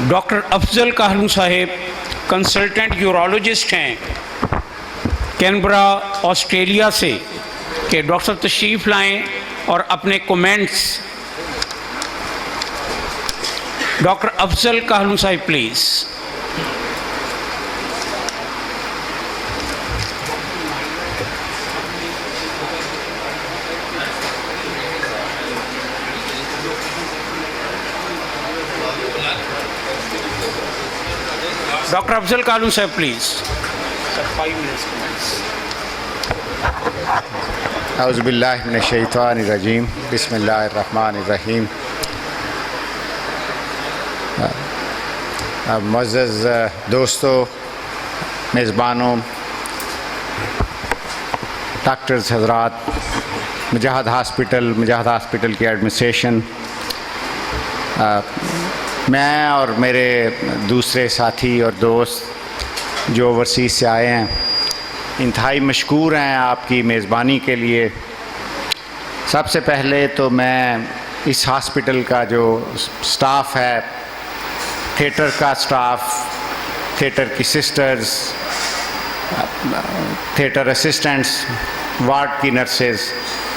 Doctor Afzal Kahlu साहेब consultant urologist हैं Canberra Australia से, कि डॉक्टर तशरीफ़ लाएं और अपने कमेंट्स। डॉक्टर अफजल काहलू साहिब प्लीज़। डॉक्टर अफजल काहलू साहब प्लीज़। 5 minutes comments. औज़ुबिल्लाहि मिनश्शैतानिर्रजीम, बिस्मिल्लाहिर्रहमानिर्रहीम। मुअज़्ज़ज़ दोस्तों, मेज़बानों, डॉक्टर्स हज़रात, मुजाहिद हॉस्पिटल की एडमिनिस्ट्रेशन, मैं और मेरे दूसरे साथी और दोस्त जो ओवरसीज़ से आए हैं, इंतहाई मशकूर हैं आपकी मेज़बानी के लिए। सबसे पहले तो मैं इस हॉस्पिटल का जो स्टाफ है, थिएटर का स्टाफ, थिएटर की सिस्टर्स, थिएटर असिस्टेंट्स, वार्ड की नर्सेस,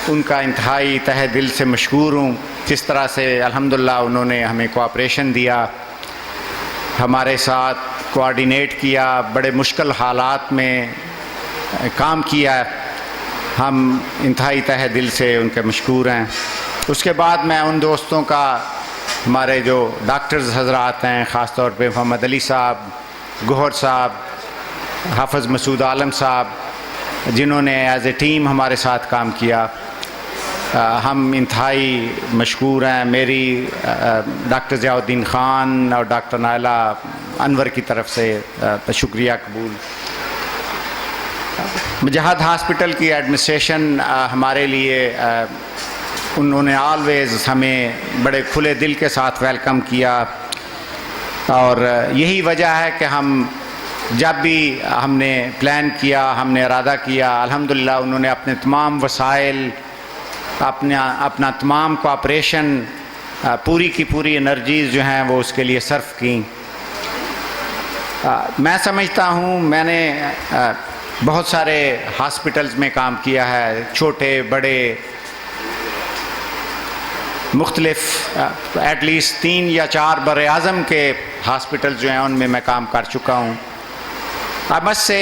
उनका इंतहाई तहे दिल से मशकूर हूँ। जिस तरह से अल्हम्दुलिल्लाह उन्होंने हमें कोऑपरेशन दिया, हमारे साथ कोऑर्डिनेट किया, बड़े मुश्किल हालात में काम किया, हम इंतहाई तहे दिल से उनके मशकूर हैं। उसके बाद मैं उन दोस्तों का, हमारे जो डॉक्टर्स हज़रात हैं, ख़ास तौर पे मोहम्मद अली साहब, गौहर साहब, हाफ़िज़ मसूद आलम साहब, जिन्होंने एज़ ए टीम हमारे साथ काम किया, हम इंतहाई मशकूर हैं। मेरी डॉक्टर ज़ियाउद्दीन ख़ान और डॉक्टर नायला अनवर की तरफ से शुक्रिया कबूल। मुजाहिद हॉस्पिटल की एडमिनिस्ट्रेशन हमारे लिए, उन्होंने ऑलवेज़ हमें बड़े खुले दिल के साथ वेलकम किया, और यही वजह है कि हम जब भी हमने प्लान किया, हमने इरादा किया, अल्हम्दुलिल्लाह उन्होंने अपने तमाम वसाइल, अपना तमाम कोऑपरेशन, पूरी की पूरी एनर्जीज़ जो हैं वो उसके लिए सर्फ की। मैं समझता हूँ, मैंने बहुत सारे हॉस्पिटल्स में काम किया है, छोटे बड़े, मुख्तलिफ एटलीस्ट 3 या 4 बड़े आज़म के हॉस्पिटल्स जो हैं उनमें मैं काम कर चुका हूँ। I must say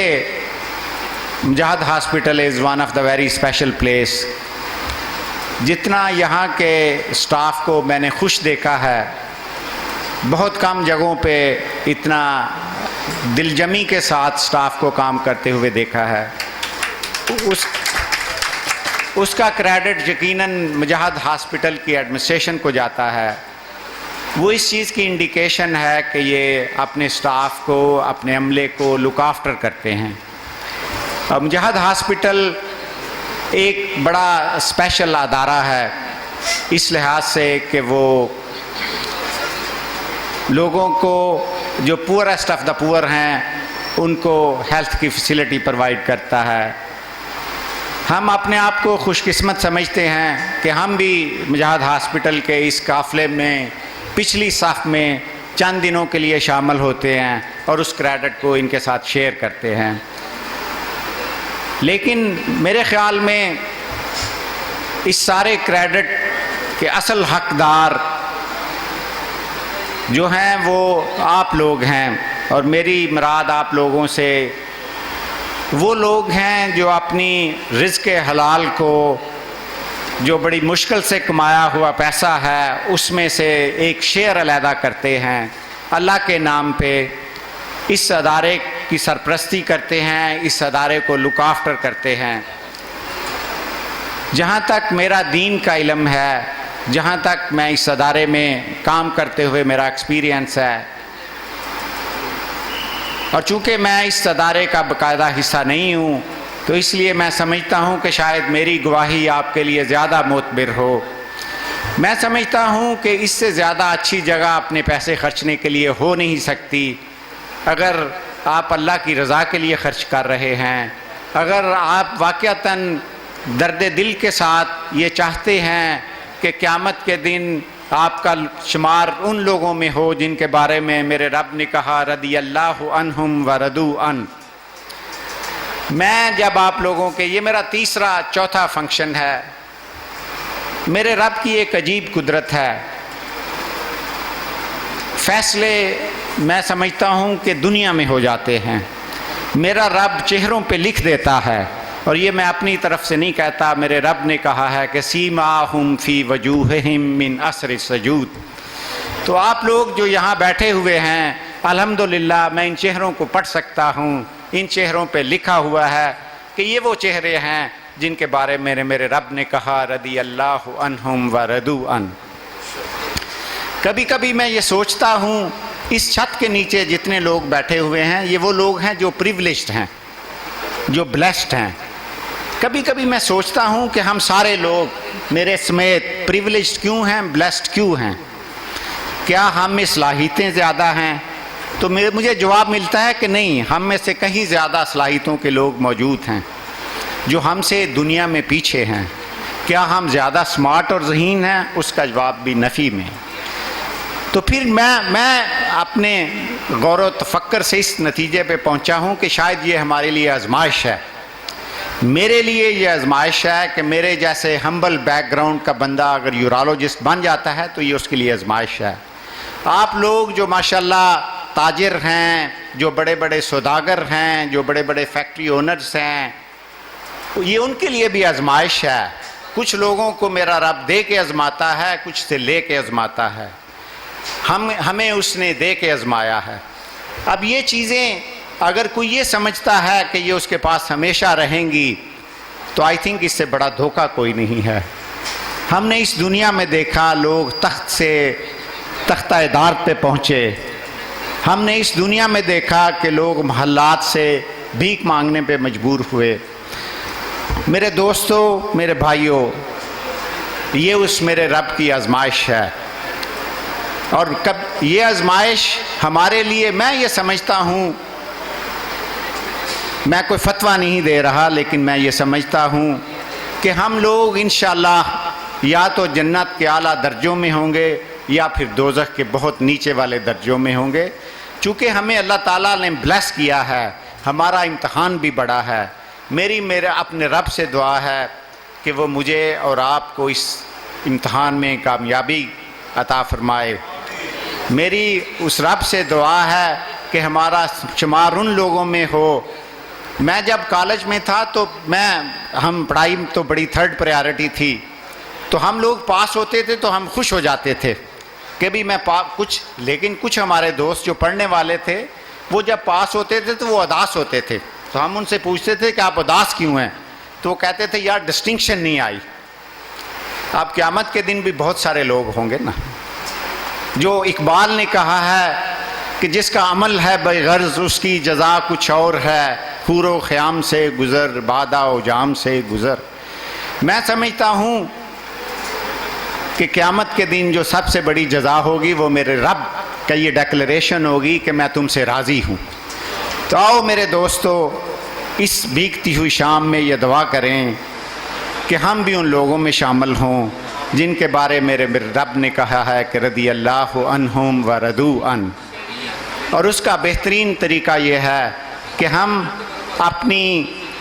Mujahid hospital is one of the very special place. जितना यहाँ के स्टाफ को मैंने खुश देखा है, बहुत कम जगहों पे इतना दिलजमी के साथ स्टाफ को काम करते हुए देखा है। उसका क्रेडिट यकीनन मुजाहिद हॉस्पिटल की एडमिनिस्ट्रेशन को जाता है। वो इस चीज़ की इंडिकेशन है कि ये अपने स्टाफ को, अपने अमले को लुक आफ्टर करते हैं। और मुजाहिद हॉस्पिटल एक बड़ा स्पेशल अदारा है इस लिहाज से कि वो लोगों को, जो पुअरेस्ट ऑफ द पुअर हैं, उनको हेल्थ की फैसिलिटी प्रोवाइड करता है। हम अपने आप को खुशकिस्मत समझते हैं कि हम भी मुजाहिद हॉस्पिटल के इस काफ़िले में पिछली सफ़ में चंद दिनों के लिए शामिल होते हैं और उस क्रेडिट को इनके साथ शेयर करते हैं। लेकिन मेरे ख़्याल में इस सारे क्रेडिट के असल हकदार जो हैं वो आप लोग हैं, और मेरी मुराद आप लोगों से वो लोग हैं जो अपनी रिज़्क़ हलाल को, जो बड़ी मुश्किल से कमाया हुआ पैसा है, उसमें से एक शेयर अलहदा करते हैं, अल्लाह के नाम पे इस अदारे की सरपरस्ती करते हैं, इस अदारे को लुक आफ्टर करते हैं। जहाँ तक मेरा दीन का इल्म है, जहाँ तक मैं इस अदारे में काम करते हुए मेरा एक्सपीरियंस है, और चूँकि मैं इस अदारे का बाकायदा हिस्सा नहीं हूँ, तो इसलिए मैं समझता हूँ कि शायद मेरी गवाही आपके लिए ज़्यादा मोतबर हो। मैं समझता हूँ कि इससे ज़्यादा अच्छी जगह अपने पैसे खर्चने के लिए हो नहीं सकती। अगर आप अल्लाह की रज़ा के लिए ख़र्च कर रहे हैं, अगर आप वाक़अतन दर्द दिल के साथ ये चाहते हैं कि क़यामत के दिन आपका शुमार उन लोगों में हो जिनके बारे में मेरे रब ने कहा रदी अल्लाह अन्हुम व रदू अन। मैं जब आप लोगों के, ये मेरा तीसरा चौथा फंक्शन है, मेरे रब की एक अजीब कुदरत है। फैसले मैं समझता हूँ कि दुनिया में हो जाते हैं, मेरा रब चेहरों पे लिख देता है। और ये मैं अपनी तरफ से नहीं कहता, मेरे रब ने कहा है कि सीमाहुम फी वजूहिहिम मिन असर सजूद। तो आप लोग जो यहाँ बैठे हुए हैं, अल्हम्दुलिल्लाह मैं इन चेहरों को पढ़ सकता हूँ। इन चेहरों पे लिखा हुआ है कि ये वो चेहरे हैं जिनके बारे में मेरे रब ने कहा रदी अल्लाह अन्हुम व रदू अन। कभी कभी मैं ये सोचता हूँ, इस छत के नीचे जितने लोग बैठे हुए हैं, ये वो लोग हैं जो प्रिविलेज्ड हैं, जो ब्लेस्ड हैं। कभी कभी मैं सोचता हूँ कि हम सारे लोग मेरे समेत प्रिविलेज्ड क्यों हैं, ब्लेस्ड क्यों हैं? क्या हम में सलाहियतें ज़्यादा हैं? तो मुझे जवाब मिलता है कि नहीं, हम में से कहीं ज़्यादा सलाहियतों के लोग मौजूद हैं जो हमसे दुनिया में पीछे हैं। क्या हम ज़्यादा स्मार्ट और ज़हीन हैं? उसका जवाब भी नफ़ी में। तो फिर मैं अपने गौर व तफक्कर से इस नतीजे पे पहुंचा हूं कि शायद ये हमारे लिए आजमाइश है। मेरे लिए ये आजमाइश है कि मेरे जैसे हम्बल बैकग्राउंड का बंदा अगर यूरोलॉजिस्ट बन जाता है तो ये उसके लिए आजमाइश है। आप लोग जो माशाल्लाह ताजिर हैं, जो बड़े बड़े सौदागर हैं, जो बड़े बड़े फैक्ट्री ओनर्स हैं, ये उनके लिए भी आजमाइश है। कुछ लोगों को मेरा रब दे के आजमाता है, कुछ से ले के आजमाता है। हमें उसने दे के आजमाया है। अब ये चीज़ें अगर कोई ये समझता है कि ये उसके पास हमेशा रहेंगी, तो आई थिंक इससे बड़ा धोखा कोई नहीं है। हमने इस दुनिया में देखा लोग तख्त से तख्ता-ए-दार पे पहुँचे। हमने इस दुनिया में देखा कि लोग महल्लात से भीख मांगने पे मजबूर हुए। मेरे दोस्तों, मेरे भाइयों, ये उस मेरे रब की आजमाइश है। और कब ये आजमाइश हमारे लिए, मैं ये समझता हूँ, मैं कोई फतवा नहीं दे रहा, लेकिन मैं ये समझता हूँ कि हम लोग इंशाअल्लाह या तो जन्नत के आला दर्जों में होंगे या फिर दोज़ख के बहुत नीचे वाले दर्जों में होंगे। चूँकि हमें अल्लाह ताला ने ब्लेस किया है, हमारा इम्तहान भी बड़ा है। मेरे अपने रब से दुआ है कि वो मुझे और आपको इस इम्तहान में कामयाबी अता फरमाए। मेरी उस रब से दुआ है कि हमारा शुमार उन लोगों में हो। मैं जब कॉलेज में था तो हम पढ़ाई तो बड़ी थर्ड प्रायोरिटी थी, तो हम लोग पास होते थे तो हम खुश हो जाते थे कि भी लेकिन कुछ हमारे दोस्त जो पढ़ने वाले थे, वो जब पास होते थे तो वो उदास होते थे। तो हम उनसे पूछते थे कि आप उदास क्यों हैं? तो वो कहते थे यार डिस्टिंक्शन नहीं आई। अब क़यामत के दिन भी बहुत सारे लोग होंगे ना, जो इकबाल ने कहा है कि जिसका अमल है बेगर्ज उसकी जज़ा कुछ और है, खूरो ख़याम से गुज़र बादा व जाम से गुज़र। मैं समझता हूँ कि क़यामत के दिन जो सबसे बड़ी जज़ा होगी वो मेरे रब का ये डेक्लरेशन होगी कि मैं तुमसे राज़ी हूँ। तो आओ मेरे दोस्तों, इस भीगती हुई शाम में ये दुआ करें कि हम भी उन लोगों में शामिल हों जिनके बारे मेरे रब ने कहा है कि रदी अल्लाह अन्हुम व रदू अन। और उसका बेहतरीन तरीका ये है कि हम अपनी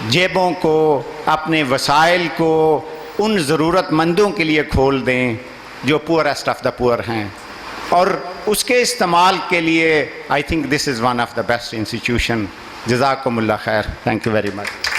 जेबों को, अपने वसाइल को उन ज़रूरतमंदों के लिए खोल दें जो पुअरेस्ट ऑफ द पुअर हैं, और उसके इस्तेमाल के लिए I think this is one of the best institution. जज़ाकुमुल्लाह खैर। Thank you very much.